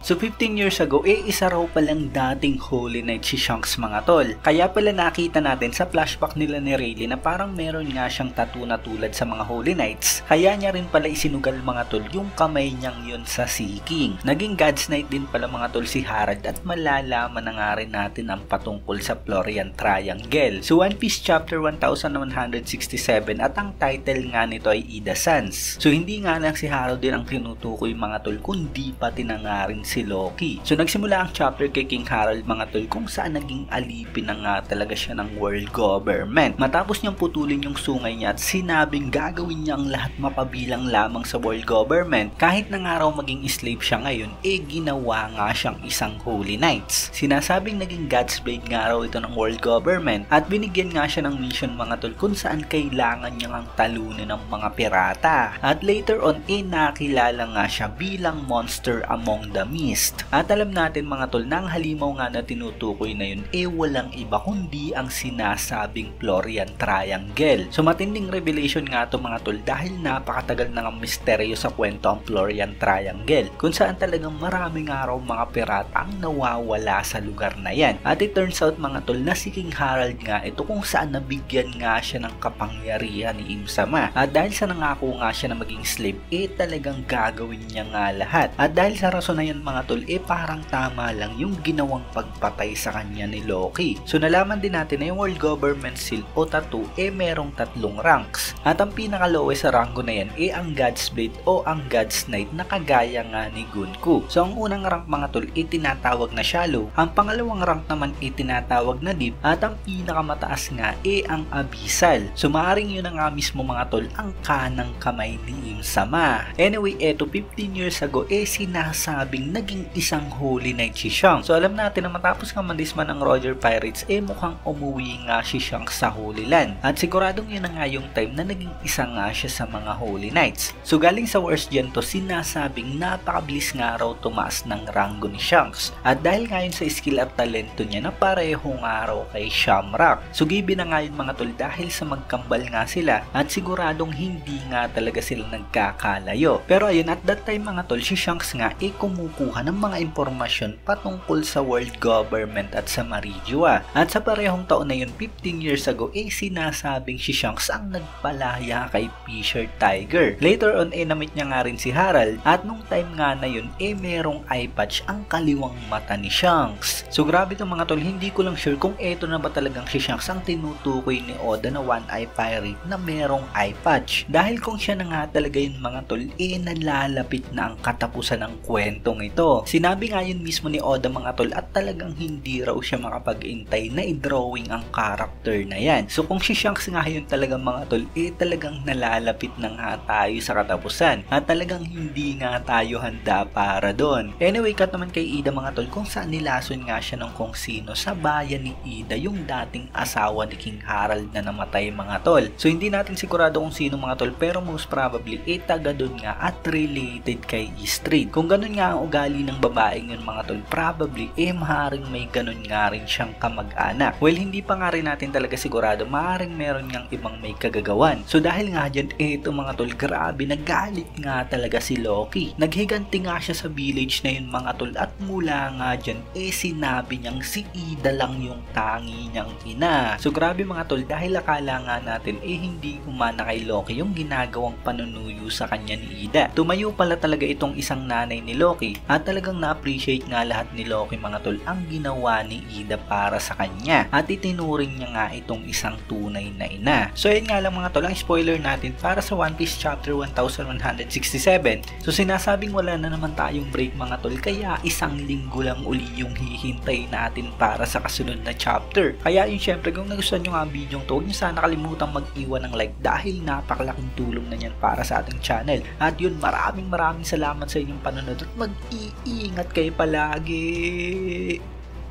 So 15 years ago, isa raw palang dating Holy Knight si Shanks mga tol. Kaya pala nakita natin sa flashback nila ni Rayleigh na parang meron nga siyang tattoo na tulad sa mga Holy Knights. Kaya niya rin pala isinugal mga tol yung kamay niyang yun sa Sea King. Naging God's Knight din pala mga tol si Harald at malalaman na nga rin natin ang patungkol sa Florian Triangle. So One Piece chapter 1167 at ang title nga nito ay Ida Sans. So hindi nga lang si Harald din ang tinutukoy mga tol kundi pati na nga rin si Loki. So nagsimula ang chapter kay King Harald mga tol kung saan naging alipin na nga talaga siya ng world government. Matapos niyang putulin yung sungay niya at sinabing gagawin niya ang lahat mapabilang lamang sa world government, kahit na nga raw maging slave siya ngayon, ginawa nga siyang isang Holy Knights. Sinasabing naging God's Blade nga raw ito ng world government at binigyan nga siya ng mission mga tol kung saan kailangan niyang ang talunin ng mga pirata. At later on nakilala nga siya bilang monster among the mist. At alam natin mga tol na ang halimaw nga na tinutukoy na yun walang iba kundi ang sinasabing Florian Triangle. So matinding revelation nga to mga tol dahil napakatagal na ng misteryo sa kwento ang Florian Triangle kung saan talagang maraming araw mga pirata ang nawawala sa lugar na yan. At it turns out mga tol na si King Harald nga ito kung saan nabigyan nga siya ng kapangyarihan ni Im-sama. At dahil sa nangako nga siya na maging slave talagang gagawin niya nga lahat. At dahil sa rason na yan mga tol parang tama lang yung ginawang pagpatay sa kanya ni Loki. So nalaman din natin na yung world government seal o tattoo merong 3 ranks. At ang pinaka-lowest sa rango na yan ang God's Blade o ang God's Knight na kagaya nga ni Gunku. So ang unang rank mga tol tinatawag na Shallow. Ang pangalawang rank naman tinatawag na Deep. At ang pinakamataas nga ang Abyssal. So maaaring yun na nga mismo mga tol ang kanang kamay ni Im-sama. Anyway, 15 years ago sinasabing naging isang Holy Knight si Shanks. So alam natin na matapos nga mandisman ng Roger Pirates mukhang umuwi nga si Shanks sa Holy Land. At siguradong yun na nga yung time na naging isa nga siya sa mga Holy Knights. So galing sa Wars Gen to sinasabing napakabilis nga raw tumaas ng ranggo ni Shanks. At dahil nga yun sa skill at talento niya na pareho nga raw kay Shamrock. So given na nga yun mga tol dahil sa magkambal nga sila at siguradong hindi nga talaga sila nagkakalayo. Pero ayun, at that time mga tol si Shanks nga kumukuha ng mga impormasyon patungkol sa world government at sa Marijua. At sa parehong taon na yun 15 years ago sinasabing si Shanks ang nagpalaya kay Fisher Tiger. Later on namit niya nga rin si Harald at nung time nga na yun merong eye patch ang kaliwang mata ni Shanks. So grabe itong mga tol, hindi ko lang sure kung eto na ba talagang si Shanks ang tinutukoy ni Oda na One Eye Pirate na merong eye patch. Dahil kung siya na nga talaga yun mga tol nalalapit na ang katapusan ng kwentong ito. Sinabi nga yun mismo ni Oda mga tol at talagang hindi raw siya makapag-intay na i-drawing ang character na yan. So kung si Shanks nga yun talagang mga tol talagang nalalapit na nga tayo sa katapusan at talagang hindi nga tayo handa para doon. Anyway, cut naman kay Ida mga tol kung saan nilason nga siya ng kung sino sa bayan ni Ida yung dating asawa ni King Harald na namatay mga tol. So hindi natin sigurado kung sino mga tol pero most probably taga doon nga at related kay Istrid. Kung ganun nga ang ugali ng babaeng yun mga tol, probably maaaring may ganun nga rin siyang kamag-anak. Well, hindi pa nga rin natin talaga sigurado, maaaring meron ngang ibang may kagagawan. So dahil nga dyan ito mga tol, grabe nagalit nga talaga si Loki. Naghiganti nga siya sa village na yun mga tol at mula nga dyan sinabi niyang si Ida lang yung tangi niyang ina. So grabe mga tol, dahil akala nga natin hindi humana kay Loki yung ginagawang panunuyo sa kanya ni Ida. Tumayo pala talaga itong isang nanay ni Loki at talagang na-appreciate nga lahat ni Loki mga tol ang ginawa ni Ida para sa kanya at itinuring niya nga itong isang tunay na ina. So yun nga lang mga tol, ang spoiler natin para sa One Piece chapter 1167. So sinasabing wala na naman tayong break mga tol, kaya isang linggo lang uli yung hihintay natin para sa kasunod na chapter. Kaya yun syempre kung nagustuhan nyo nga ang video to, huwag nyo sana kalimutang mag-iwan ng like dahil napakalaking tulong na yan para sa ating channel. At yun, maraming salamat sa inyong panonood at mag-iingat kayo palagi.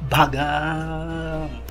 Bagang!